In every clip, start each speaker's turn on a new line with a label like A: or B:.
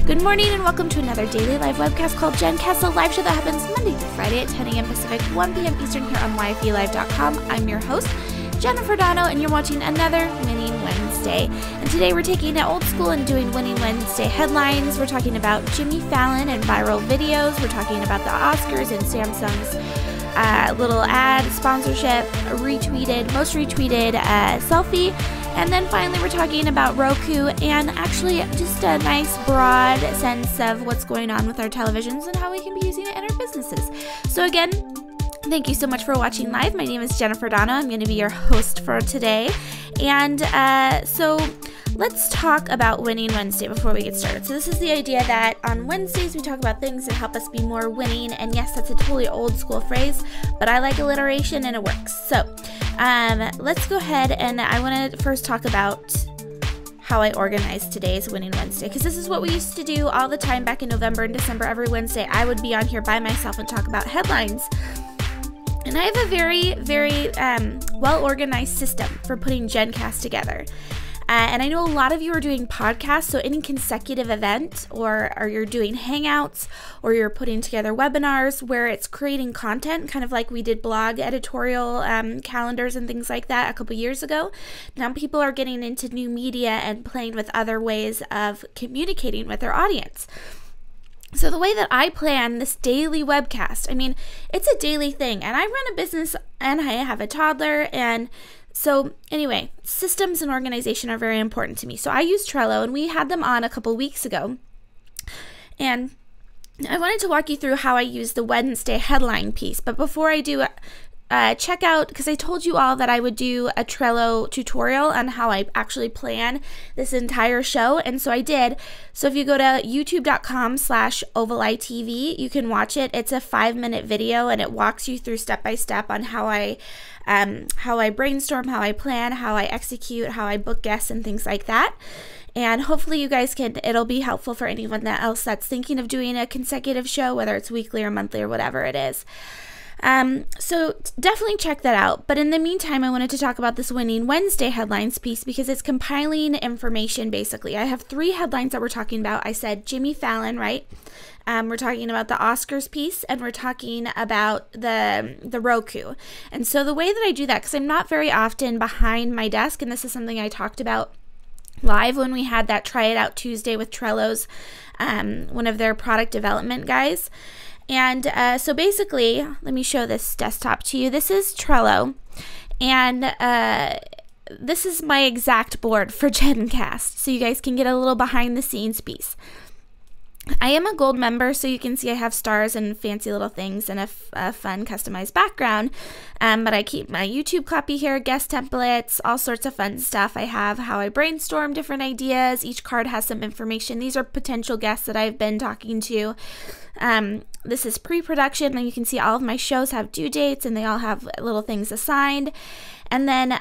A: Good morning and welcome to another daily live webcast called Jenn Cast, a live show that happens Monday through Friday at 10 a.m. Pacific, 1 p.m. Eastern here on YFElive.com. I'm your host, Jennifer Donogh, and you're watching another Winning Wednesday. And today we're taking it old school and doing Winning Wednesday headlines. We're talking about Jimmy Fallon and viral videos. We're talking about the Oscars and Samsung's little ad sponsorship, most retweeted selfie. And then finally, we're talking about Roku and actually just a nice broad sense of what's going on with our televisions and how we can be using it in our businesses. So again, thank you so much for watching live. My name is Jennifer Donogh. I'm going to be your host for today. And so let's talk about Winning Wednesday before we get started. So this is the idea that on Wednesdays we talk about things that help us be more winning. And yes, that's a totally old school phrase, but I like alliteration and it works. So let's go ahead and I want to first talk about how I organized today's Winning Wednesday, because this is what we used to do all the time back in November and December. Every Wednesday I would be on here by myself and talk about headlines. And I have a very, very well-organized system for putting Jenn Cast together. And I know a lot of you are doing podcasts, so any consecutive event, or you're doing hangouts, or you're putting together webinars where it's creating content, kind of like we did blog editorial calendars and things like that a couple years ago. Now people are getting into new media and playing with other ways of communicating with their audience. So the way that I plan this daily webcast, I mean, it's a daily thing, and I run a business and I have a toddler, and so anyway, systems and organization are very important to me. So I use Trello, and we had them on a couple weeks ago. And I wanted to walk you through how I use the Wednesday headline piece. But before I do, check out, because I told you all that I would do a Trello tutorial on how I actually plan this entire show, and so I did. So if you go to youtube.com/Ovaleye TV, you can watch it. It's a 5-minute video, and it walks you through step by step on how I brainstorm, how I plan, how I execute, how I book guests, and things like that. And hopefully you guys it'll be helpful for anyone else that's thinking of doing a consecutive show, whether it's weekly or monthly or whatever it is. So definitely check that out. But in the meantime, I wanted to talk about this Winning Wednesday headlines piece because it's compiling information basically. I have 3 headlines that we're talking about. I said Jimmy Fallon, right? We're talking about the Oscars piece, and we're talking about the Roku. And so the way that I do that, because I'm not very often behind my desk, and this is something I talked about live when we had that Try It Out Tuesday with Trello's, one of their product development guys. And so basically, let me show this desktop to you. This is Trello, and this is my exact board for Jenn Cast, so you guys can get a little behind the scenes piece. I am a gold member, so you can see I have stars and fancy little things and a fun customized background, but I keep my YouTube copy here, guest templates, all sorts of fun stuff. I have how I brainstorm different ideas. Each card has some information. These are potential guests that I've been talking to. This is pre-production, and you can see all of my shows have due dates, and they all have little things assigned. And then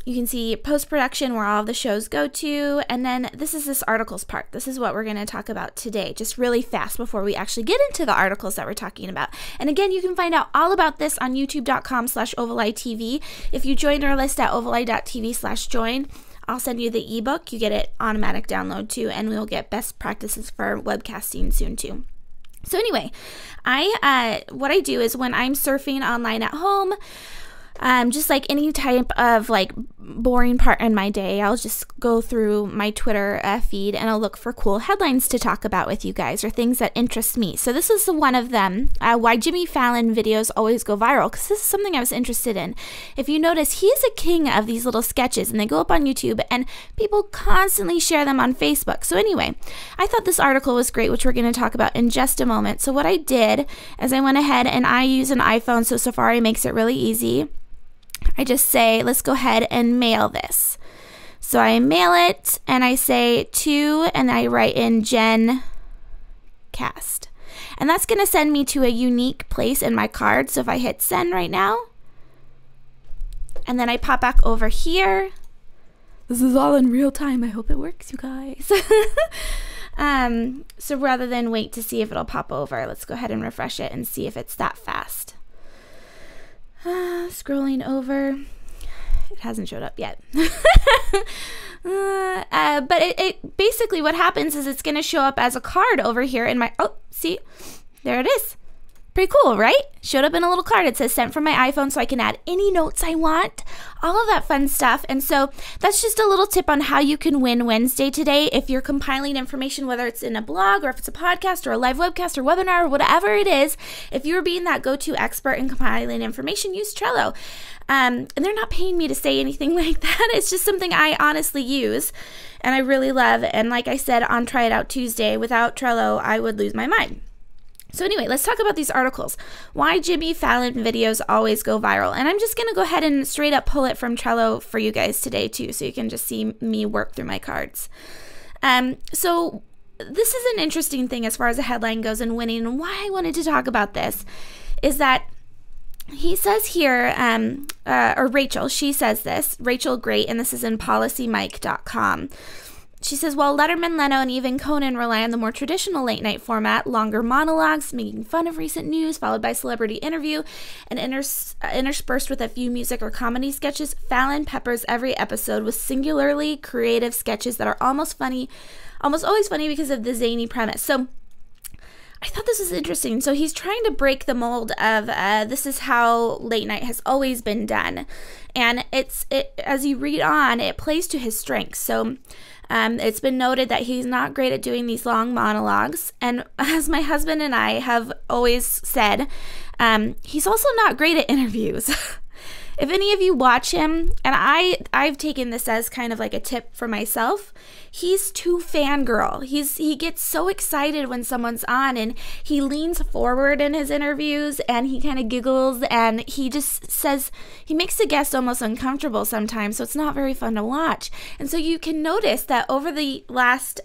A: you can see post-production where all of the shows go to. And then this is this articles part. This is what we're going to talk about today, just really fast before we actually get into the articles that we're talking about. And again, you can find out all about this on youtube.com/Ovaleye TV. If you join our list at ovaleye.tv/join, I'll send you the ebook. You get it automatic download too, and we'll get best practices for webcasting soon too. So anyway, what I do is when I'm surfing online at home, just like any type of like boring part in my day, I'll just go through my Twitter feed and I'll look for cool headlines to talk about with you guys, or things that interest me. So this is one of them, why Jimmy Fallon videos always go viral, because this is something I was interested in. If you notice, he's a king of these little sketches, and they go up on YouTube and people constantly share them on Facebook. So anyway, I thought this article was great, which we're going to talk about in just a moment. So what I did is I went ahead, and I use an iPhone, so Safari makes it really easy. I just say, let's go ahead and mail this. So I mail it, and I say to, and I write in Jenn Cast. And that's going to send me to a unique place in my card. So if I hit send right now, and then I pop back over here. This is all in real time. I hope it works, you guys. So rather than wait to see if it'll pop over, let's go ahead and refresh it and see if it's that fast. Scrolling over. It hasn't showed up yet. But it basically what happens is it's going to show up as a card over here in my, oh, see, there it is. Pretty cool, right? Showed up in a little card. It says sent from my iPhone, so I can add any notes I want, all of that fun stuff. And so that's just a little tip on how you can win Wednesday today. If you're compiling information, whether it's in a blog or if it's a podcast or a live webcast or webinar or whatever it is, if you're being that go-to expert in compiling information, use Trello. And they're not paying me to say anything like that. It's just something I honestly use and I really love. And like I said on Try It Out Tuesday, without Trello, I would lose my mind. So anyway, let's talk about these articles. Why Jimmy Fallon videos always go viral. And I'm just going to go ahead and straight up pull it from Trello for you guys today too, so you can just see me work through my cards. So this is an interesting thing as far as a headline goes and winning. And why I wanted to talk about this is that he says here, or Rachel, she says this, Rachel Great, and this is in policymike.com. She says, while Letterman, Leno, and even Conan rely on the more traditional late-night format, longer monologues, making fun of recent news, followed by celebrity interview, and interspersed with a few music or comedy sketches, Fallon peppers every episode with singularly creative sketches that are almost always funny because of the zany premise. So I thought this was interesting. So he's trying to break the mold of this is how late night has always been done. And as you read on, it plays to his strengths. So it's been noted that he's not great at doing these long monologues. And as my husband and I have always said, he's also not great at interviews. If any of you watch him, and I've taken this as kind of like a tip for myself, he's too fangirl. He gets so excited when someone's on, and he leans forward in his interviews, and he kind of giggles, and he just says, he makes the guest almost uncomfortable sometimes, so it's not very fun to watch. And so you can notice that over the last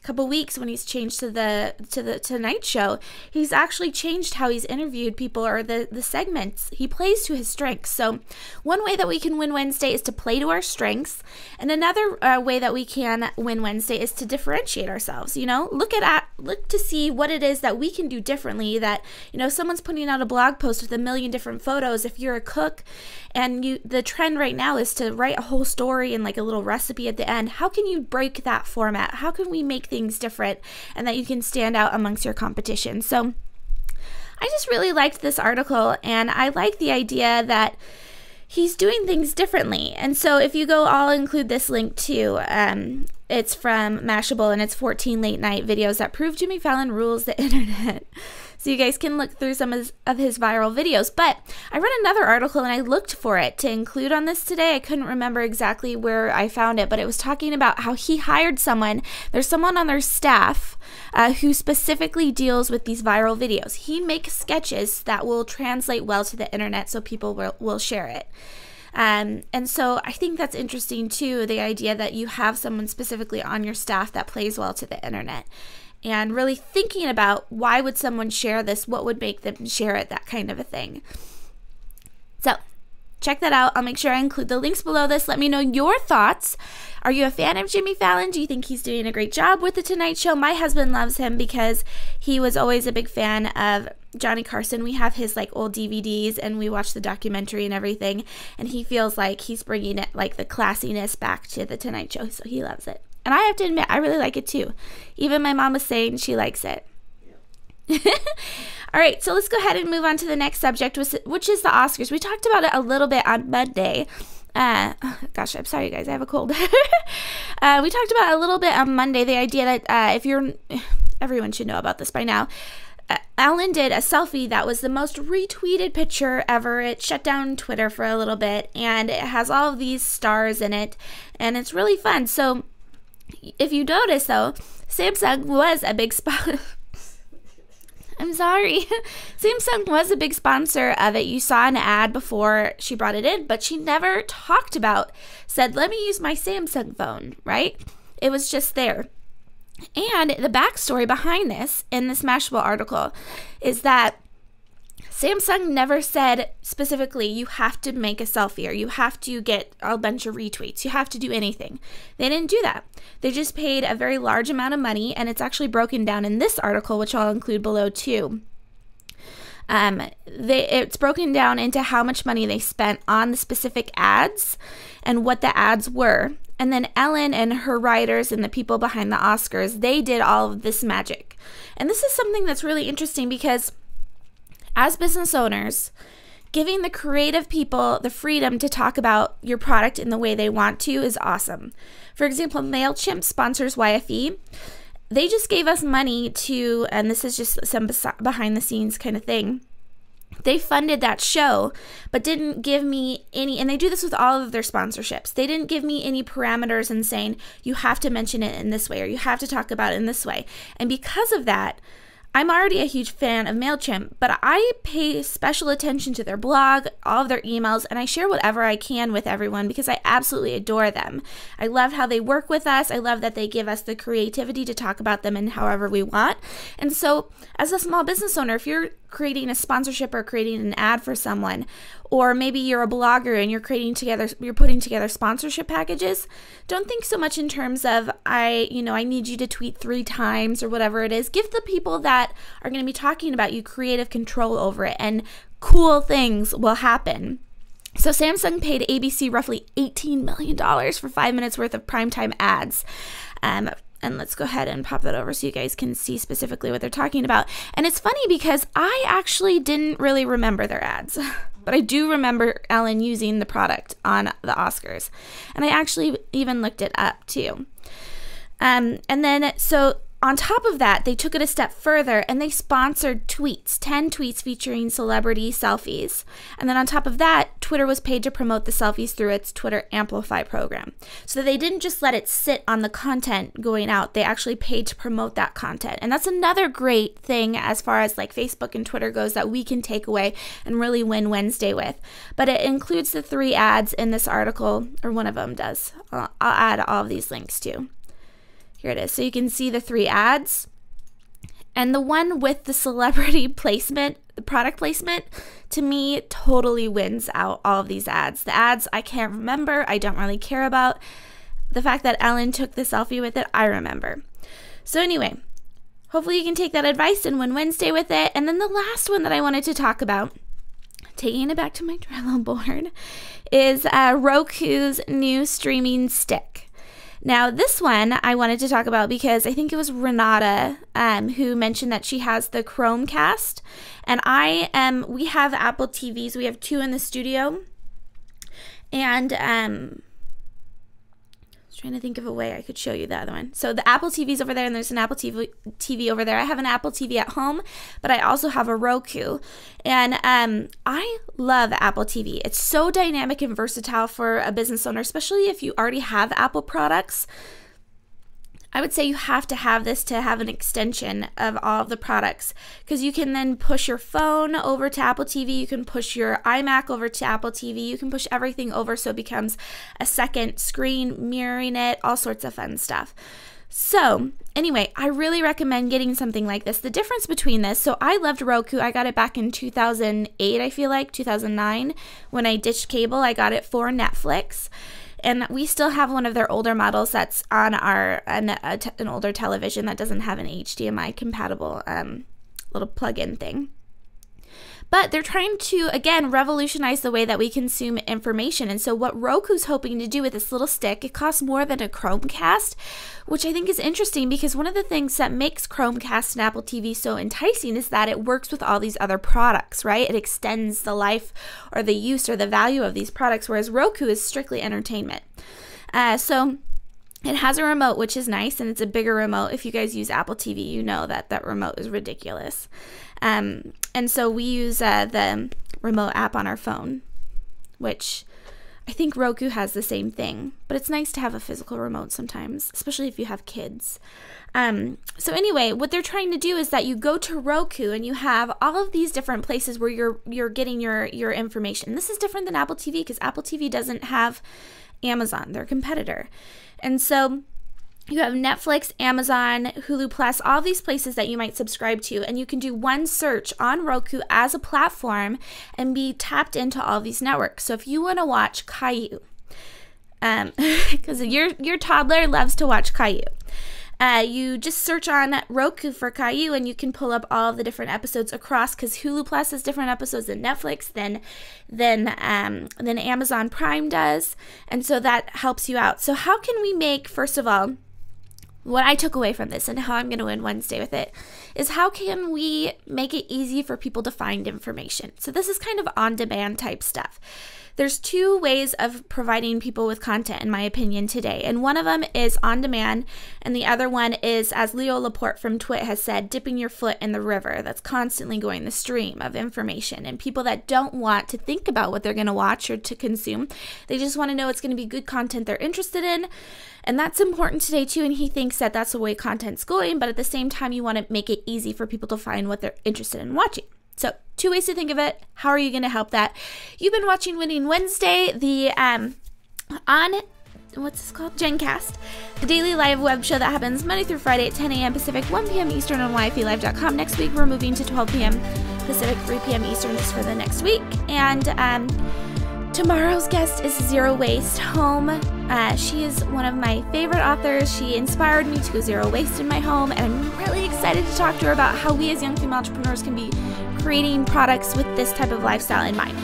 A: couple weeks when he's changed to the Tonight Show, he's actually changed how he's interviewed people or the segments. He plays to his strengths. So one way that we can win Wednesday is to play to our strengths, and another way that we can win Wednesday is to differentiate ourselves. You know, look to see what it is that we can do differently. That, you know, someone's putting out a blog post with 1 million different photos. If you're a cook and the trend right now is to write a whole story and like a little recipe at the end, how can you break that format? How can we make things different and that you can stand out amongst your competition? So I just really liked this article, and I like the idea that he's doing things differently. And so if you go, I'll include this link too. It's from Mashable, and it's 14 late night videos that prove Jimmy Fallon rules the internet. So you guys can look through some of his viral videos. But I read another article and I looked for it to include on this today. I couldn't remember exactly where I found it, but it was talking about how he hired someone. There's someone on their staff who specifically deals with these viral videos. He makes sketches that will translate well to the internet so people will share it. And so I think that's interesting too, the idea that you have someone specifically on your staff that plays well to the internet. And really thinking about why would someone share this? What would make them share it? That kind of a thing. So check that out. I'll make sure I include the links below this. Let me know your thoughts. Are you a fan of Jimmy Fallon? Do you think he's doing a great job with The Tonight Show? My husband loves him because he was always a big fan of Johnny Carson. We have his like old DVDs and we watch the documentary and everything. And he feels like he's bringing it, like the classiness back to The Tonight Show. So he loves it. And I have to admit, I really like it too. Even my mom was saying she likes it. Yeah. All right, so let's go ahead and move on to the next subject, which is the Oscars. We talked about it a little bit on Monday. Gosh, I'm sorry, guys. I have a cold. We talked about it a little bit on Monday, the idea that everyone should know about this by now. Ellen did a selfie that was the most retweeted picture ever. It shut down Twitter for a little bit, and it has all of these stars in it, and it's really fun. So if you notice, though, Samsung was a big sponsor. I'm sorry. Samsung was a big sponsor of it. You saw an ad before she brought it in, but she never said, let me use my Samsung phone, right? It was just there. And the backstory behind this, in this Mashable article, is that Samsung never said specifically you have to make a selfie or you have to get a bunch of retweets. You have to do anything. They didn't do that. They just paid a very large amount of money, and it's actually broken down in this article, which I'll include below too. It's broken down into how much money they spent on the specific ads and what the ads were. And then Ellen and her writers and the people behind the Oscars, they did all of this magic. And this is something that's really interesting because as business owners, giving the creative people the freedom to talk about your product in the way they want to is awesome. For example, MailChimp sponsors YFE. They just gave us money to, and this is just some behind the scenes kind of thing, they funded that show, but didn't give me any, and they do this with all of their sponsorships. They didn't give me any parameters in saying, you have to mention it in this way, or you have to talk about it in this way. And because of that, I'm already a huge fan of MailChimp, but I pay special attention to their blog, all of their emails, and I share whatever I can with everyone because I absolutely adore them. I love how they work with us. I love that they give us the creativity to talk about them in however we want. And so as a small business owner, if you're creating a sponsorship or creating an ad for someone, or maybe you're a blogger and you're putting together sponsorship packages, don't think so much in terms of I need you to tweet 3 times or whatever it is. Give the people that are going to be talking about you creative control over it, and cool things will happen. So Samsung paid ABC roughly $18 million for 5 minutes worth of primetime ads. And let's go ahead and pop that over so you guys can see specifically what they're talking about. And it's funny because I actually didn't really remember their ads, but I do remember Ellen using the product on the Oscars. And I actually even looked it up too. And then, so on top of that, they took it a step further and they sponsored tweets, 10 tweets featuring celebrity selfies. And then on top of that, Twitter was paid to promote the selfies through its Twitter Amplify program. So they didn't just let it sit on the content going out, they actually paid to promote that content. And that's another great thing as far as like Facebook and Twitter goes that we can take away and really win Wednesday with. But it includes the 3 ads in this article, or one of them does. I'll add all of these links too. Here it is. So you can see the 3 ads. And the one with the celebrity placement, the product placement, to me totally wins out all of these ads. The ads I can't remember. I don't really care about. The fact that Ellen took the selfie with it, I remember. So anyway, hopefully you can take that advice and win Wednesday with it. And then the last one that I wanted to talk about, taking it back to my Trello board, is Roku's new streaming stick. Now, this one I wanted to talk about because I think it was Renata who mentioned that she has the Chromecast, and we have Apple TVs. We have 2 in the studio, and I was trying to think of a way I could show you the other one. So the Apple TV's over there, and there's an Apple TV over there. I have an Apple TV at home, but I also have a Roku, and I love Apple TV. It's so dynamic and versatile for a business owner, especially if you already have Apple products. I would say you have to have this to have an extension of all of the products, because you can then push your phone over to Apple TV, you can push your iMac over to Apple TV, you can push everything over so it becomes a second screen, mirroring it, all sorts of fun stuff. So anyway, I really recommend getting something like this. The difference between this, so I loved Roku. I got it back in 2008, I feel like, 2009. When I ditched cable, I got it for Netflix. And we still have one of their older models that's on an older television that doesn't have an HDMI compatible little plug-in thing. But they're trying to, again, revolutionize the way that we consume information. And so what Roku's hoping to do with this little stick, it costs more than a Chromecast, which I think is interesting because one of the things that makes Chromecast and Apple TV so enticing is that it works with all these other products, right? It extends the life or the use or the value of these products, whereas Roku is strictly entertainment. So it has a remote, which is nice, and it's a bigger remote. If you guys use Apple TV, you know that that remote is ridiculous. And so we use the remote app on our phone, which I think Roku has the same thing, but it's nice to have a physical remote sometimes, especially if you have kids. So anyway, what they're trying to do is that you go to Roku and you have all of these different places where you're getting your information. This is different than Apple TV because Apple TV doesn't have Amazon, their competitor. And so you have Netflix, Amazon, Hulu Plus, all these places that you might subscribe to, and you can do one search on Roku as a platform and be tapped into all these networks. So if you want to watch Caillou, because your toddler loves to watch Caillou, You just search on Roku for Caillou and you can pull up all of the different episodes across, because Hulu Plus has different episodes than Netflix, than Amazon Prime does. And so that helps you out. So how can we make, first of all, what I took away from this and how I'm going to end Wednesday with it is, how can we make it easy for people to find information? So this is kind of on-demand type stuff. There's two ways of providing people with content, in my opinion, today. And one of them is on demand, and the other one is, as Leo Laporte from Twit has said, dipping your foot in the river that's constantly going the stream of information. And people that don't want to think about what they're going to watch or to consume, they just want to know it's going to be good content they're interested in. And that's important today too, and he thinks that that's the way content's going, but at the same time, you want to make it easy for people to find what they're interested in watching. So, two ways to think of it. How are you going to help that? You've been watching Winning Wednesday, the what's this called? Jenn Cast, the daily live web show that happens Monday through Friday at 10 a.m. Pacific, 1 p.m. Eastern on wifelive.com. Next week, we're moving to 12 p.m. Pacific, 3 p.m. Eastern just for the next week. And tomorrow's guest is Zero Waste Home. She is one of my favorite authors. She inspired me to go zero waste in my home, and I'm really excited to talk to her about how we as young female entrepreneurs can be creating products with this type of lifestyle in mind.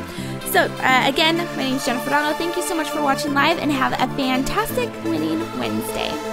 A: So again, my name is Jennifer Donogh. Thank you so much for watching live, and have a fantastic Winning Wednesday.